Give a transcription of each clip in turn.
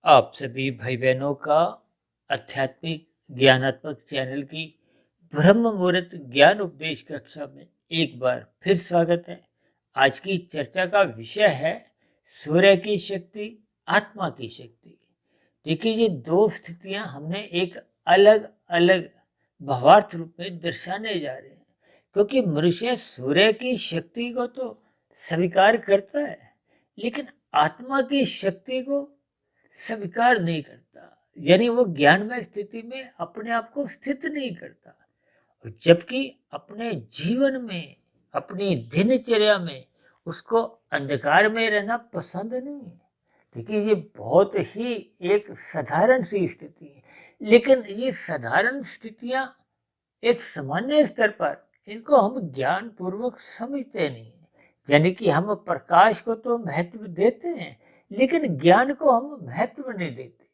आप सभी भाई बहनों का आध्यात्मिक ज्ञानात्मक चैनल की ब्रह्म मुहूर्त ज्ञान उपदेश कक्षा में एक बार फिर स्वागत है। आज की चर्चा का विषय है सूर्य की शक्ति, आत्मा की शक्ति। देखिए, ये दो स्थितियां हमने एक अलग अलग भावार्थ रूप में दर्शाने जा रहे हैं, क्योंकि मनुष्य सूर्य की शक्ति को तो स्वीकार करता है, लेकिन आत्मा की शक्ति को स्वीकार नहीं करता। यानी वो ज्ञानमय स्थिति में अपने आप को स्थित नहीं करता, और जबकि अपने जीवन में, अपनी दिनचर्या में उसको अंधकार में रहना पसंद नहीं है। देखिए, ये बहुत ही एक साधारण सी स्थिति है, लेकिन ये साधारण स्थितियां एक सामान्य स्तर पर इनको हम ज्ञान पूर्वक समझते नहीं हैं। यानी कि हम प्रकाश को तो महत्व देते हैं, लेकिन ज्ञान को हम महत्व नहीं देते।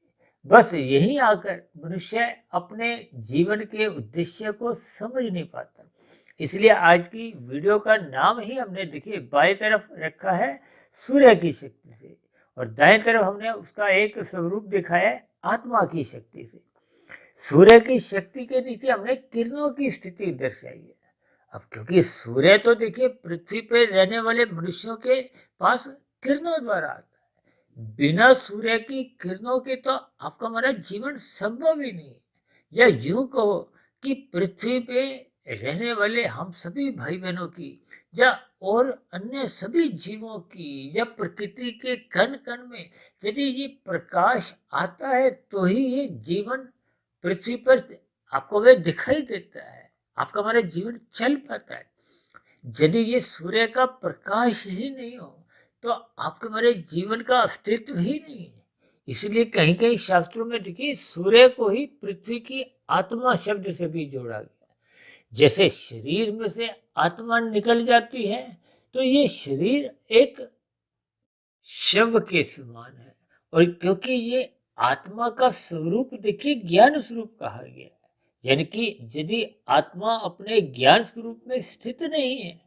बस यही आकर मनुष्य अपने जीवन के उद्देश्य को समझ नहीं पाता। इसलिए आज की वीडियो का नाम ही हमने, देखिए, बाएं तरफ रखा है सूर्य की शक्ति से, और दाएं तरफ हमने उसका एक स्वरूप दिखाया है आत्मा की शक्ति से। सूर्य की शक्ति के नीचे हमने किरणों की स्थिति दर्शाई है। अब क्योंकि सूर्य तो, देखिए, पृथ्वी पर रहने वाले मनुष्यों के पास किरणों द्वारा आता है। बिना सूर्य की किरणों के तो आपका हमारा जीवन संभव ही नहीं है। या यूं कहो कि पृथ्वी पे रहने वाले हम सभी भाई बहनों की, या और अन्य सभी जीवों की, या प्रकृति के कण कण में यदि ये प्रकाश आता है तो ही ये जीवन पृथ्वी पर आपको वह दिखाई देता है, आपका हमारा जीवन चल पाता है। यदि ये सूर्य का प्रकाश ही नहीं हो तो आपके हमारे जीवन का अस्तित्व ही नहीं है। इसलिए कहीं कहीं शास्त्रों में, देखिए, सूर्य को ही पृथ्वी की आत्मा शब्द से भी जोड़ा गया। जैसे शरीर में से आत्मा निकल जाती है तो ये शरीर एक शव के समान है, और क्योंकि ये आत्मा का स्वरूप, देखिए, ज्ञान स्वरूप कहा गया है। यानी कि यदि आत्मा अपने ज्ञान स्वरूप में स्थित नहीं है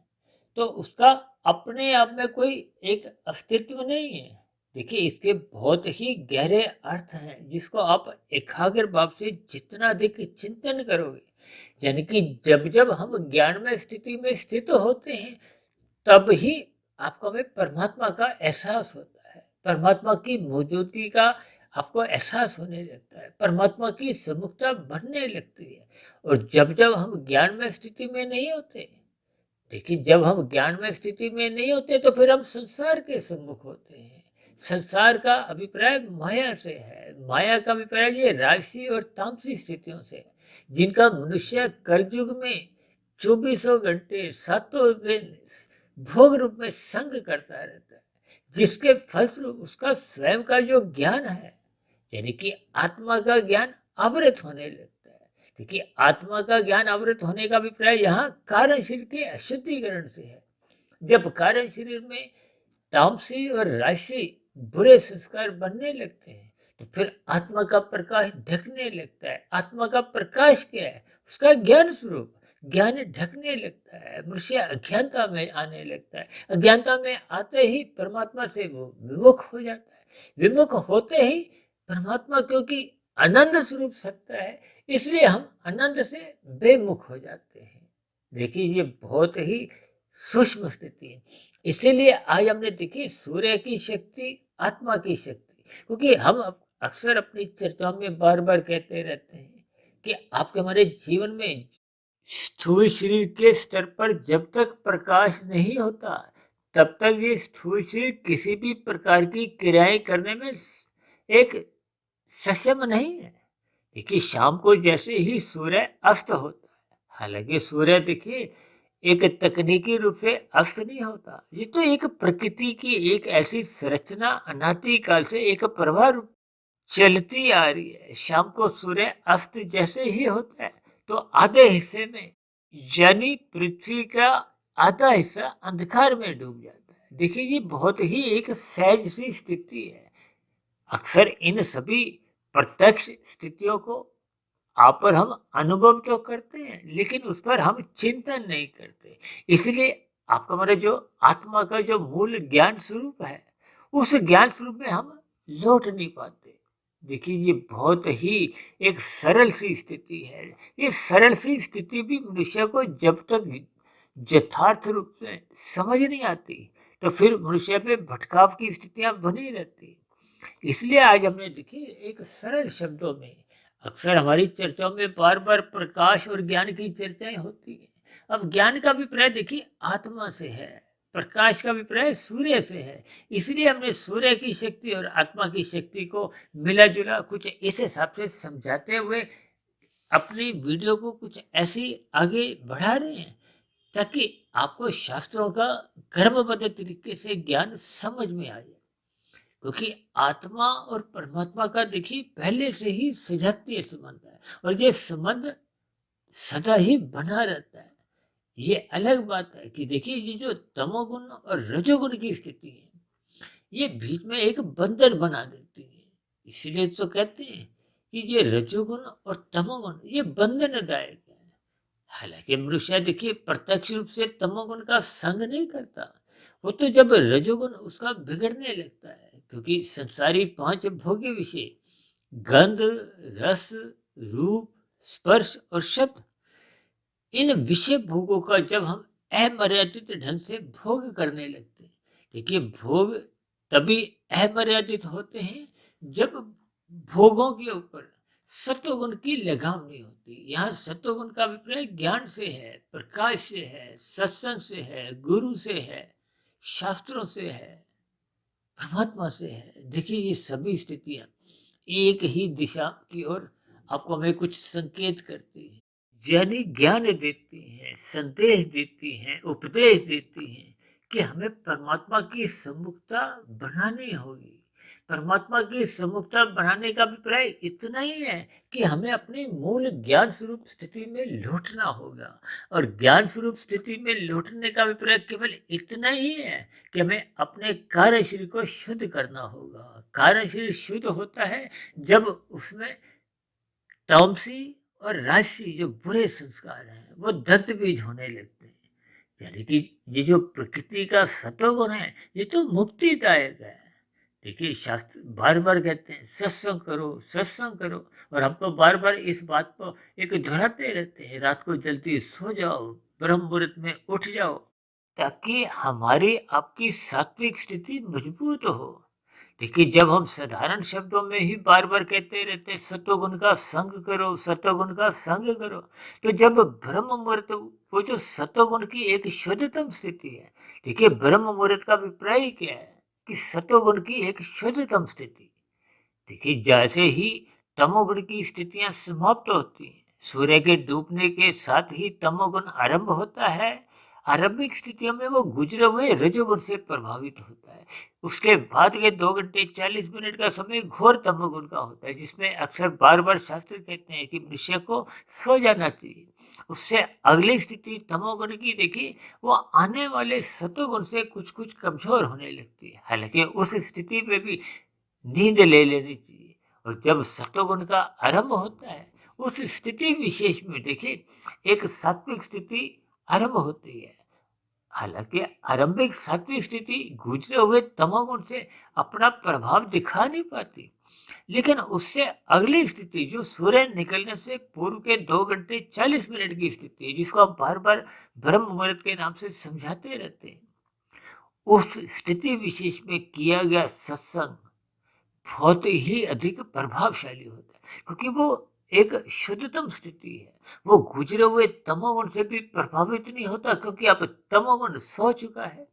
तो उसका अपने आप में कोई एक अस्तित्व नहीं है। देखिए, इसके बहुत ही गहरे अर्थ हैं, जिसको आप एकाग्र भाव से जितना अधिक चिंतन करोगे, यानी कि जब जब हम ज्ञान में स्थिति में स्थित होते हैं तब ही आपको हमें परमात्मा का एहसास होता है, परमात्मा की मौजूदगी का आपको एहसास होने लगता है, परमात्मा की सम्मुखता बढ़ने लगती है। और जब जब हम ज्ञान में स्थिति में नहीं होते, देखिए, जब हम ज्ञान में स्थिति में नहीं होते तो फिर हम संसार के सम्मुख होते हैं। संसार का अभिप्राय माया से है। माया का अभिप्राय ये राजसी और तामसी स्थितियों से है, जिनका मनुष्य कलयुग में 24 घंटे 7 दिन भोग रूप में संग करता रहता है, जिसके फलस्वरूप उसका स्वयं का जो ज्ञान है, यानी कि आत्मा का ज्ञान आवृत होने लगता है। देखिए, आत्मा का ज्ञान आवृत होने का अभिप्राय यहाँ कारण शरीर के अशुद्धिकरण से है। जब कारण शरीर में तामसी और राशि बुरे संस्कार बनने लगते हैं तो फिर आत्मा का प्रकाश ढकने लगता है। आत्मा का प्रकाश क्या है? उसका ज्ञान स्वरूप। ज्ञान ढकने लगता है, मनुष्य अज्ञानता में आने लगता है। अज्ञानता में आते ही परमात्मा से वो विमुख हो जाता है। विमुख होते ही परमात्मा, क्योंकि आनंद स्वरूप सत्ता है, इसलिए हम आनंद से बेमुख हो जाते हैं। देखिए, ये बहुत ही सूक्ष्म स्थिति है। इसीलिए आज हमने देखी सूर्य की शक्ति, आत्मा की शक्ति, क्योंकि हम अक्सर अपनी चर्चाओं में बार बार कहते रहते हैं कि आपके हमारे जीवन में स्थूल शरीर के स्तर पर जब तक प्रकाश नहीं होता तब तक ये स्थूल शरीर किसी भी प्रकार की क्रियाएं करने में एक सक्षम नहीं है। देखिए, शाम को जैसे ही सूर्य अस्त होता है, हालांकि सूर्य, देखिए, एक तकनीकी रूप से अस्त नहीं होता, ये तो एक प्रकृति की एक ऐसी संरचना अनादिकाल से एक प्रवाह रूप चलती आ रही है। शाम को सूर्य अस्त जैसे ही होता है तो आधे हिस्से में, यानी पृथ्वी का आधा हिस्सा अंधकार में डूब जाता है। देखिए, ये बहुत ही एक सहज सी स्थिति है। अक्सर इन सभी प्रत्यक्ष स्थितियों को आप पर हम अनुभव तो करते हैं, लेकिन उस पर हम चिंतन नहीं करते। इसलिए आपका हमारा जो आत्मा का जो मूल ज्ञान स्वरूप है, उस ज्ञान स्वरूप में हम लौट नहीं पाते। देखिए ये बहुत ही एक सरल सी स्थिति है। ये सरल सी स्थिति भी मनुष्य को जब तक यथार्थ रूप में समझ नहीं आती तो फिर मनुष्य पे भटकाव की स्थितियां बनी रहती। इसलिए आज हमने देखिए एक सरल शब्दों में, अक्सर हमारी चर्चाओं में बार बार प्रकाश और ज्ञान की चर्चाएं होती है। अब ज्ञान का अभिप्राय देखिए आत्मा से है, प्रकाश का अभिप्राय सूर्य से है। इसलिए हमने सूर्य की शक्ति और आत्मा की शक्ति को मिला जुला कुछ इस हिसाब से समझाते हुए अपनी वीडियो को कुछ ऐसी आगे बढ़ा रहे हैं ताकि आपको शास्त्रों का क्रमबद्ध तरीके से ज्ञान समझ में आ जाए। क्योंकि आत्मा और परमात्मा का देखिए पहले से ही सजातीय संबंध है और ये संबंध सदा ही बना रहता है। ये अलग बात है कि देखिए ये जो तमोगुण और रजोगुण की स्थिति है ये बीच में एक बंधन बना देती है। इसीलिए तो कहते हैं कि ये रजोगुण और तमोगुण ये बंधनदायक है। हालांकि मनुष्य देखिए प्रत्यक्ष रूप से तमोगुण का संग नहीं करता, वो तो जब रजोगुण उसका बिगड़ने लगता है। क्योंकि संसारी पांच भोग्य विषय गंध, रस, रूप, स्पर्श और शब्द, इन विषय भोगों का जब हम अमर्यादित ढंग से भोग करने लगते हैं, देखिए भोग तभी अमर्यादित होते हैं जब भोगों के ऊपर सत्वगुण की लगाम नहीं होती। यहाँ सत्वगुण का अभिप्राय ज्ञान से है, प्रकाश से है, सत्संग से है, गुरु से है, शास्त्रों से है, परमात्मा से है। देखिए ये सभी स्थितियां एक ही दिशा की ओर आपको हमें कुछ संकेत करती है, यानी ज्ञान देती हैं, संदेश देती हैं, उपदेश देती हैं कि हमें परमात्मा की सम्मुखता बनानी होगी। परमात्मा की सम्मुखता बनाने का अभिप्राय इतना ही है कि हमें अपनी मूल ज्ञान स्वरूप स्थिति में लौटना होगा। और ज्ञान स्वरूप स्थिति में लौटने का अभिप्राय केवल इतना ही है कि हमें अपने कार्य शरीर को शुद्ध करना होगा। कार्य शरीर शुद्ध होता है जब उसमें तामसी और राजसी जो बुरे संस्कार हैं वो दग्ध बीज होने लगते हैं। यानी कि ये जो प्रकृति का सत्वगुण है ये तो मुक्तिदायक है। देखिए शास्त्र बार बार कहते हैं सत्संग करो, सत्संग करो, और हम तो बार बार इस बात को एक दोहराते रहते हैं, रात को जल्दी सो जाओ, ब्रह्म मुहूर्त में उठ जाओ, ताकि हमारी आपकी सात्विक स्थिति मजबूत हो। देखिए जब हम साधारण शब्दों में ही बार बार कहते रहते हैं सत्वगुण का संग करो, सत्वगुण का संग करो, तो जब ब्रह्म मुहूर्त, वो जो सत्वगुण की एक शुद्धतम स्थिति है, देखिए ब्रह्म मुहूर्त का अभिप्राय क्या है कि सत्वगुण की एक शुद्धतम स्थिति। देखिए जैसे ही तमोगुण की स्थितियां समाप्त होती हैं, सूर्य के डूबने के साथ ही तमोगुण आरंभ होता है। आरंभिक स्थितियों में वो गुजरे हुए रजोगुण से प्रभावित होता है। उसके बाद के 2 घंटे 40 मिनट का समय घोर तमोगुण का होता है, जिसमें अक्सर बार बार शास्त्र कहते हैं कि मनुष्य को सो जाना चाहिए। उससे अगली स्थिति तमोगुण की देखिए वो आने वाले सतोगुण से कुछ कुछ कमजोर होने लगती है। हालांकि उस स्थिति में भी नींद ले लेनी चाहिए। और जब सत्वगुण का आरंभ होता है उस स्थिति विशेष में देखिए एक सात्विक स्थिति आरंभ होती है। हालांकि आरंभिक सात्विक स्थिति गुजरे हुए तमोगुण से अपना प्रभाव दिखा नहीं पाती, लेकिन उससे अगली स्थिति जो सूर्य निकलने से पूर्व के 2 घंटे 40 मिनट की स्थिति है, जिसको हम बार बार ब्रह्म मुहूर्त के नाम से समझाते रहते हैं, उस स्थिति विशेष में किया गया सत्संग बहुत ही अधिक प्रभावशाली होता है, क्योंकि वो एक शुद्धतम स्थिति है। वो गुजरे हुए तमोगुण से भी प्रभावित नहीं होता, क्योंकि अब तमोगुण सो चुका है।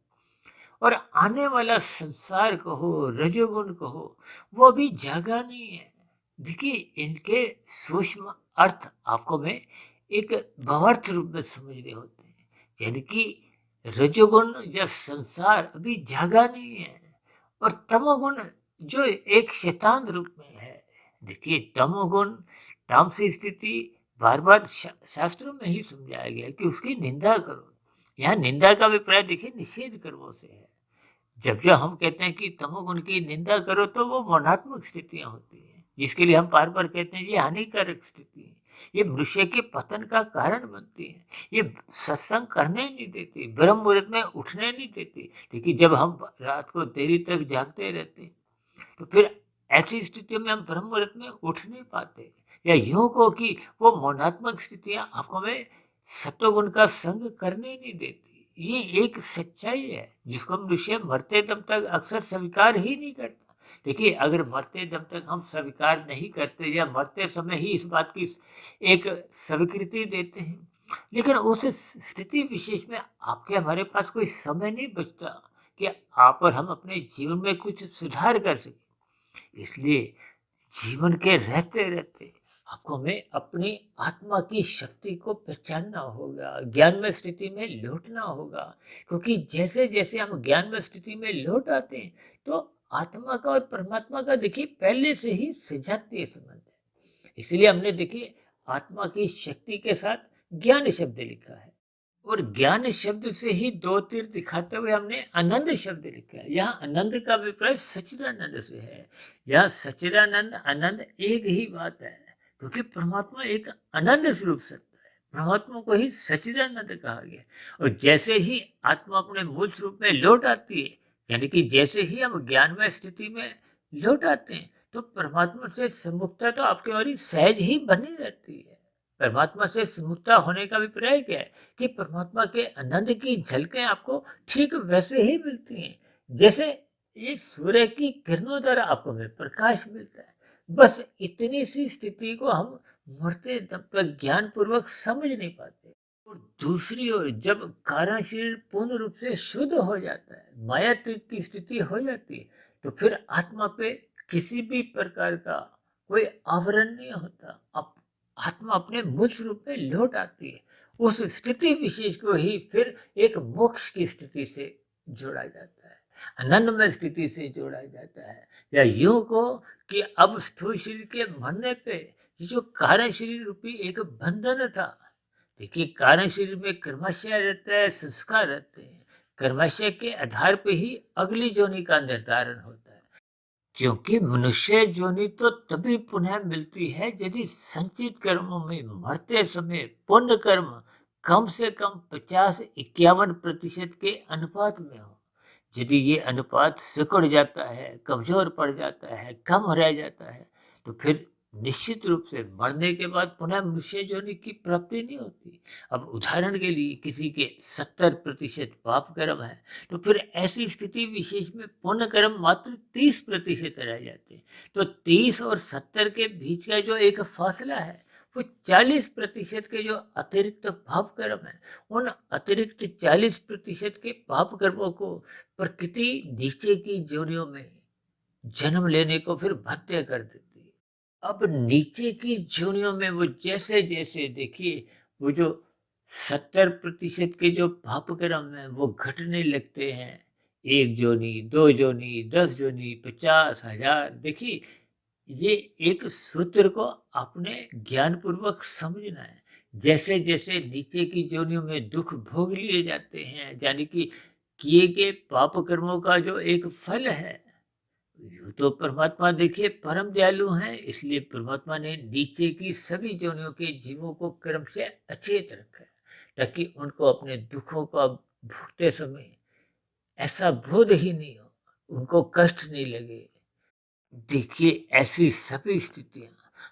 और आने वाला संसार कहो, रजोगुण कहो, वो अभी जागा नहीं है। देखिए इनके सूक्ष्म अर्थ आपको में एक भावार्थ रूप में समझने होते हैं। यानी कि रजोगुण या संसार अभी जागा नहीं है, और तमोगुण जो एक शैतान रूप में है। देखिए तमोगुण, तामसी स्थिति बार बार शास्त्रों में ही समझाया गया कि उसकी निंदा करो। यहाँ निंदा का अभिप्राय देखिए निषेध कर्मों से है। जब जब हम कहते हैं कि तमोगुण की निंदा करो तो वो मौनात्मक स्थितियां होती हैं, जिसके लिए हम बार बार कहते हैं ये हानिकारक स्थिति है, ये मनुष्य के पतन का कारण बनती है, ये सत्संग करने नहीं देती, ब्रह्म मुहूर्त में उठने नहीं देती। देखिए जब हम रात को देरी तक जागते रहते हैं तो फिर ऐसी स्थितियों में हम ब्रह्म मुहूर्त में उठ नहीं पाते, या यूं को कि वो मौनात्मक स्थितियां आपको में सत्वगुण का संग करने ही नहीं देती। ये एक सच्चाई है जिसको मनुष्य मरते दम तक अक्सर स्वीकार ही नहीं करता। देखिए, अगर मरते दम तक हम स्वीकार नहीं करते या मरते समय ही इस बात की एक स्वीकृति देते हैं, लेकिन उस स्थिति विशेष में आपके हमारे पास कोई समय नहीं बचता कि आप और हम अपने जीवन में कुछ सुधार कर सकें। इसलिए जीवन के रहते रहते आपको हमें अपनी आत्मा की शक्ति को पहचानना होगा, ज्ञानमय स्थिति में लौटना होगा। क्योंकि जैसे जैसे हम ज्ञानमय स्थिति में लौट आते हैं, तो आत्मा का और परमात्मा का देखिए पहले से ही सजातीय संबंध है। इसलिए हमने देखिए आत्मा की शक्ति के साथ ज्ञान शब्द लिखा है, और ज्ञान शब्द से ही दो तीर दिखाते हुए हमने आनंद शब्द लिखा है। यहाँ आनंद का अभिप्राय सच्चिदानंद से है। यहाँ सच्चिदानंद आनंद एक ही बात है, क्योंकि परमात्मा एक आनंद स्वरूप सत्ता है। परमात्मा को ही सच्चिदानंद कहा गया। और जैसे ही आत्मा अपने मूल स्वरूप में लौट आती है, यानी कि जैसे ही हम ज्ञानमय स्थिति में लौट आते हैं, तो परमात्मा से सम्मुखता तो आपकी हमारी सहज ही बनी रहती है। परमात्मा से सम्मुखता होने का अभिप्राय क्या है कि परमात्मा के आनंद की झलकें आपको ठीक वैसे ही मिलती हैं जैसे ये सूर्य की किरणों द्वारा आपको में प्रकाश मिलता है। बस इतनी सी स्थिति को हम मरते दम तक ज्ञान पूर्वक समझ नहीं पाते। और दूसरी ओर जब कारण शरीर पूर्ण रूप से शुद्ध हो जाता है, मायातीत की स्थिति हो जाती है, तो फिर आत्मा पे किसी भी प्रकार का कोई आवरण नहीं होता। आत्मा अपने मूल स्वरूप में लौट आती है। उस स्थिति विशेष को ही फिर एक मोक्ष की स्थिति से जोड़ा जाता है, आनंदमय स्थिति से जोड़ा जाता है। या यूं को कि अब स्थूल शरीर के मरने पे ये जो कारण शरीर रूपी एक बंधन था, देखिए कारण शरीर में कर्माशय रहता है, संस्कार रहते हैं। कर्माशय के आधार पे ही अगली जोनि का निर्धारण होता है। क्योंकि मनुष्य योनि तो तभी पुनः मिलती है यदि संचित कर्मों में मरते समय पुण्य कर्म कम से कम 50-51% के अनुपात में हो। यदि ये अनुपात सिकुड़ जाता है, कमजोर पड़ जाता है, कम रह जाता है, तो फिर निश्चित रूप से मरने के बाद पुनः मनुष्य योनि की प्राप्ति नहीं होती। अब उदाहरण के लिए किसी के 70% पाप कर्म है, तो फिर ऐसी स्थिति विशेष में पुण्य कर्म मात्र 30% रह जाते हैं। तो 30 और 70 के बीच का जो एक फासला है, वो 40% के जो अतिरिक्त पाप कर्म है, उन अतिरिक्त 40% के पाप कर्मों को प्रकृति नीचे की जोनियों में जन्म लेने को फिर बाध्य कर देती है। अब नीचे की जोनियों में वो जैसे जैसे देखिए वो जो 70% के जो पाप कर्म है वो घटने लगते हैं। 1 जोनी, 2 जोनी, 10 जोनी, 50,000। देखिए, ये एक सूत्र को आपने ज्ञान पूर्वक समझना है। जैसे जैसे नीचे की जोनियों में दुख भोग लिए जाते हैं, यानी कि किए गए पाप कर्मों का जो एक फल है, यूं तो परमात्मा देखिए परम दयालु हैं, इसलिए परमात्मा ने नीचे की सभी जोनियों के जीवों को कर्म से अचेत रखा है, ताकि उनको अपने दुखों का भुगते समय ऐसा बोध ही नहीं हो, उनको कष्ट नहीं लगे। देखिए, ऐसी सभी स्थितियां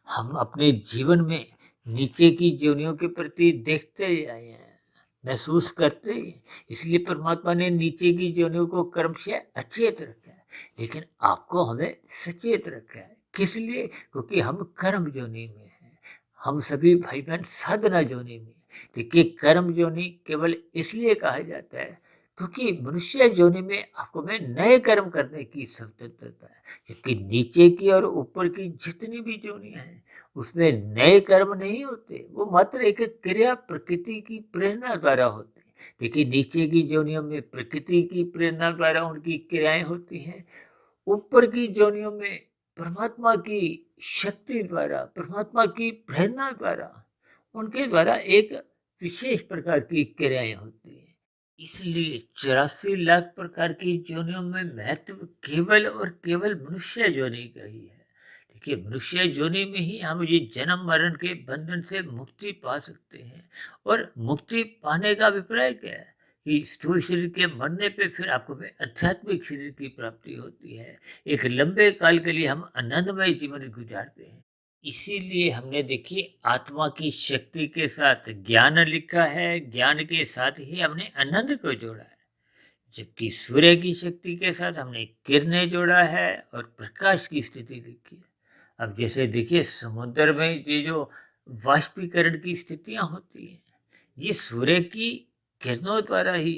हम अपने जीवन में नीचे की जोनियों के प्रति देखते ही आए हैं, महसूस करते ही हैं। इसलिए परमात्मा ने नीचे की जोनियों को कर्म से अचेत रखा है, लेकिन आपको हमें सचेत रखा है। किस लिए? क्योंकि हम कर्म जोनि में हैं। हम सभी भाई बहन साधना जोनि में हैं। देखिए, कर्म जोनि केवल इसलिए कहा जाता है क्योंकि मनुष्य योनि में आपको में नए कर्म करने की स्वतंत्रता है, जबकि नीचे की और ऊपर की जितनी भी योनियां हैं उसमें नए कर्म नहीं होते, वो मात्र एक क्रिया प्रकृति की प्रेरणा द्वारा होते हैं। देखिए, नीचे की योनियों में प्रकृति की प्रेरणा द्वारा उनकी क्रियाएं होती हैं, ऊपर की योनियों में परमात्मा की शक्ति द्वारा, परमात्मा की प्रेरणा द्वारा, उनके द्वारा एक विशेष प्रकार की क्रियाएं होती हैं। इसलिए 84 लाख प्रकार की योनियों में महत्व केवल और केवल मनुष्य योनि का ही है। देखिए, मनुष्य योनि में ही हम ये जन्म मरण के बंधन से मुक्ति पा सकते हैं। और मुक्ति पाने का अभिप्राय क्या है कि स्थूल शरीर के मरने पे फिर आपको में आध्यात्मिक शरीर की प्राप्ति होती है। एक लंबे काल के लिए हम आनंदमय जीवन गुजारते हैं। इसीलिए हमने देखिए आत्मा की शक्ति के साथ ज्ञान लिखा है, ज्ञान के साथ ही हमने आनंद को जोड़ा है। जबकि सूर्य की शक्ति के साथ हमने किरणें जोड़ा है और प्रकाश की स्थिति लिखी है। अब जैसे देखिए समुद्र में ये जो वाष्पीकरण की स्थितियां होती हैं, ये सूर्य की किरणों द्वारा ही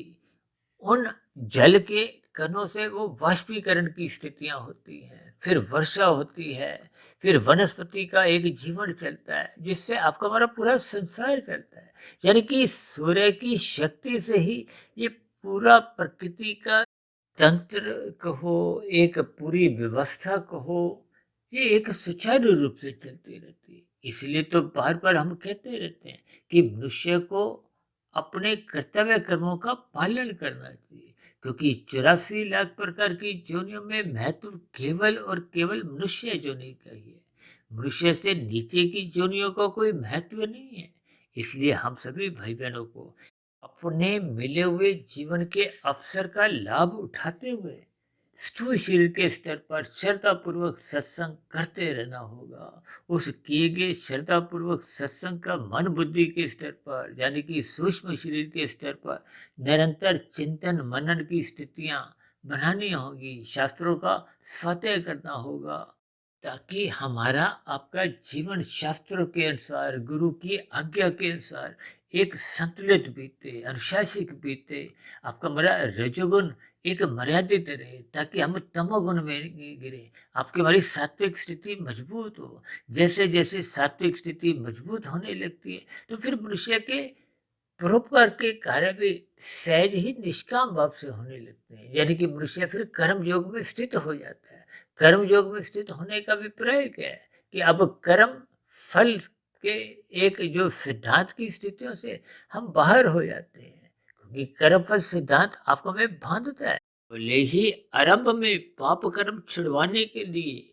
उन जल के कणों से वो वाष्पीकरण की स्थितियां होती हैं, फिर वर्षा होती है, फिर वनस्पति का एक जीवन चलता है, जिससे आपका हमारा पूरा संसार चलता है। यानी कि सूर्य की शक्ति से ही ये पूरा प्रकृति का तंत्र कहो, एक पूरी व्यवस्था कहो, ये एक सुचारू रूप से चलती रहती है। इसलिए तो बार बार हम कहते रहते हैं कि मनुष्य को अपने कर्तव्य कर्मों का पालन करना चाहिए, क्योंकि 84 लाख प्रकार की योनियों में महत्व केवल और केवल मनुष्य योनि का ही है। मनुष्य से नीचे की योनियों का कोई महत्व नहीं है। इसलिए हम सभी भाई बहनों को अपने मिले हुए जीवन के अवसर का लाभ उठाते हुए स्थूल शरीर के स्तर पर श्रद्धापूर्वक सत्संग करते रहना होगा। उस किए गए श्रद्धापूर्वक सत्संग का मन बुद्धि के स्तर पर, यानी कि सूक्ष्म शरीर के स्तर पर निरंतर चिंतन मनन की स्थितियां बनानी होगी, शास्त्रों का स्वाध्याय करना होगा, ताकि हमारा आपका जीवन शास्त्रों के अनुसार, गुरु की आज्ञा के अनुसार एक संतुलित बीते, अनुशासित बीते। आपका हमारा रजोगुण एक मर्यादित रहे, ताकि हम तमोगुण में गिरे, आपकी हमारी सात्विक स्थिति मजबूत हो। जैसे जैसे सात्विक स्थिति मजबूत होने लगती है, तो फिर मनुष्य के परोपकार के कार्य भी सहज ही निष्काम भाव से होने लगते हैं। यानी कि मनुष्य फिर कर्म योग में स्थित हो जाता है। कर्म योग में स्थित होने का अभिप्राय क्या है कि अब कर्म फल के एक जो सिद्धांत की स्थितियों से हम बाहर हो जाते हैं, क्योंकि कर्म फल सिद्धांत आपको में बांधता है। भले ही आरंभ में पाप कर्म छुड़वाने के लिए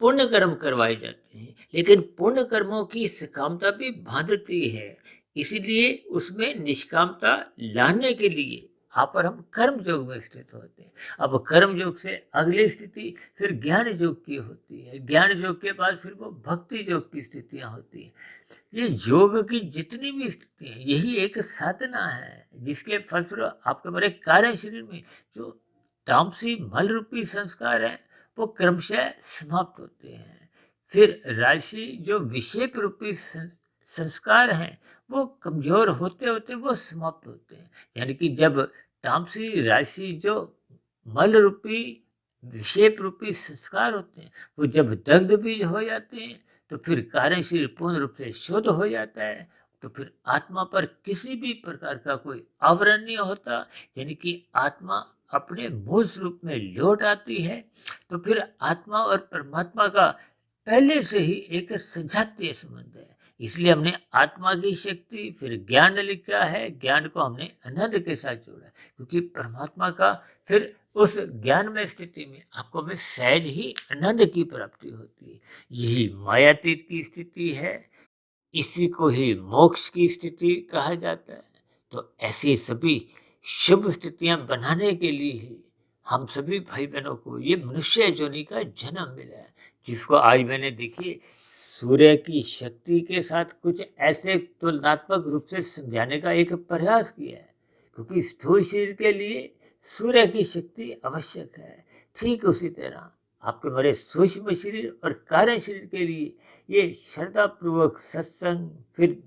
पुण्य कर्म करवाए जाते हैं, लेकिन पुण्य कर्मों की सकामता भी बांधती है। इसीलिए उसमें निष्कामता लाने के लिए आप और हम कर्म योग में स्थित होते हैं। अब कर्म योग से अगली स्थिति फिर ज्ञान योग की होती है। ज्ञान योग के बाद फिर वो भक्ति योग की स्थितियां होती हैं। ये योग की जितनी भी स्थिति है, यही एक साधना है, जिसके फलस्वरूप आपके हमारे कार्य शरीर में जो तामसी मल रूपी संस्कार है, वो क्रमशः समाप्त होते हैं। फिर राशि जो विषेप रूपी संस्कार हैं, वो कमजोर होते होते वो समाप्त होते हैं। यानी कि जब तामसी राशि जो मल रूपी विषेप रूपी संस्कार होते हैं, वो जब दग्ध बीज हो जाते हैं, तो फिर कार्य शरीर पूर्ण रूप से शुद्ध हो जाता है। तो फिर आत्मा पर किसी भी प्रकार का कोई आवरण नहीं होता, यानी कि आत्मा अपने मूल स्वरूप में लौट आती है। तो फिर आत्मा और परमात्मा का पहले से ही एक सजातीय संबंध है। इसलिए हमने आत्मा की शक्ति फिर ज्ञान लिखा है, ज्ञान को हमने आनंद के साथ जोड़ा है, क्योंकि परमात्मा का फिर उस ज्ञान में स्थिति में आपको में सहज ही आनंद की प्राप्ति होती है। यही मायातीत की स्थिति है, इसी को ही मोक्ष की स्थिति कहा जाता है। तो ऐसी सभी शुभ स्थितियां बनाने के लिए ही हम सभी भाई बहनों को ये मनुष्य योनि का जन्म मिला है, जिसको आज मैंने देखिए सूर्य की शक्ति के साथ कुछ ऐसे तुलनात्मक रूप से समझाने का एक प्रयास किया है, क्योंकि स्थूल शरीर के लिए सूर्य की शक्ति आवश्यक है। ठीक उसी तरह आपके हमारे सूक्ष्म शरीर और कार्य शरीर के लिए ये श्रद्धापूर्वक सत्संग फिर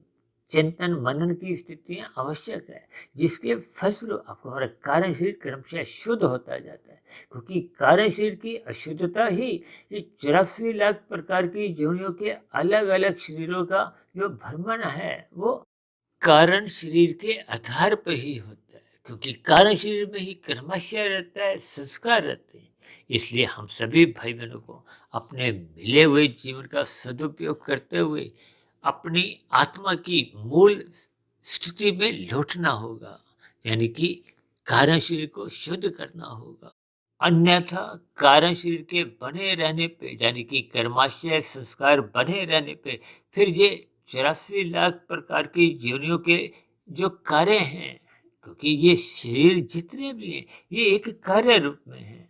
चिंतन मनन की स्थितियां आवश्यक है, जिसके फलस्वरूप आपको हमारा कार्य शरीर क्रमशः शुद्ध होता जाता है। क्योंकि कार्य शरीर की अशुद्धता ही ये 84 लाख प्रकार की योनियों के अलग अलग शरीरों का जो भ्रमण है, वो कारण शरीर के आधार पर ही होता है, क्योंकि कारण शरीर में ही कर्माशय रहता है, संस्कार रहते हैं। इसलिए हम सभी भाई बहनों को अपने मिले हुए जीवन का सदुपयोग करते हुए अपनी आत्मा की मूल स्थिति में लौटना होगा, यानी कि कारण शरीर को शुद्ध करना होगा। अन्यथा कारण शरीर के बने रहने पे, यानी कि कर्माशय संस्कार बने रहने पे, फिर ये 84 लाख प्रकार की योनियों के जो कार्य हैं, क्योंकि ये शरीर जितने भी हैं ये एक कार्य रूप में है।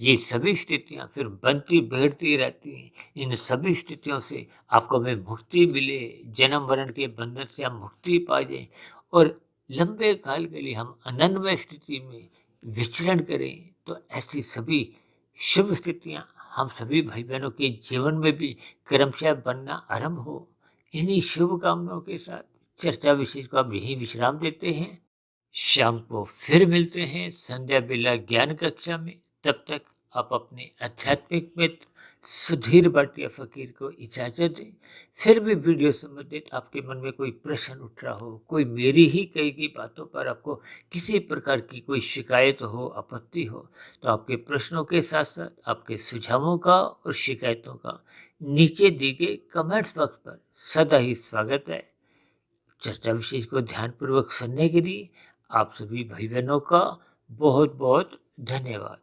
ये सभी स्थितियां फिर बनती बिगड़ती रहती हैं। इन सभी स्थितियों से आपको में मुक्ति मिले, जन्म मरण के बंधन से हम मुक्ति पा जाए और लंबे काल के लिए हम आनंदमय स्थिति में विचरण करें। तो ऐसी सभी शुभ स्थितियां हम सभी भाई बहनों के जीवन में भी क्रमशः बनना आरंभ हो। इन्हीं शुभ कामनाओं के साथ चर्चा विशेष को अब यही विश्राम देते हैं। शाम को फिर मिलते हैं संध्या बेला ज्ञान कक्षा में। तब तक आप अपने आध्यात्मिक मित्र सुधीर भाटिया फकीर को इजाजत दें। फिर भी वीडियो संबंधित आपके मन में कोई प्रश्न उठ रहा हो, कोई मेरी ही कही गई बातों पर आपको किसी प्रकार की कोई शिकायत हो, आपत्ति हो, तो आपके प्रश्नों के साथ साथ आपके सुझावों का और शिकायतों का नीचे दी गई कमेंट्स बॉक्स पर सदा ही स्वागत है। चर्चा विशेष को ध्यानपूर्वक सुनने के लिए आप सभी भाई बहनों का बहुत बहुत धन्यवाद।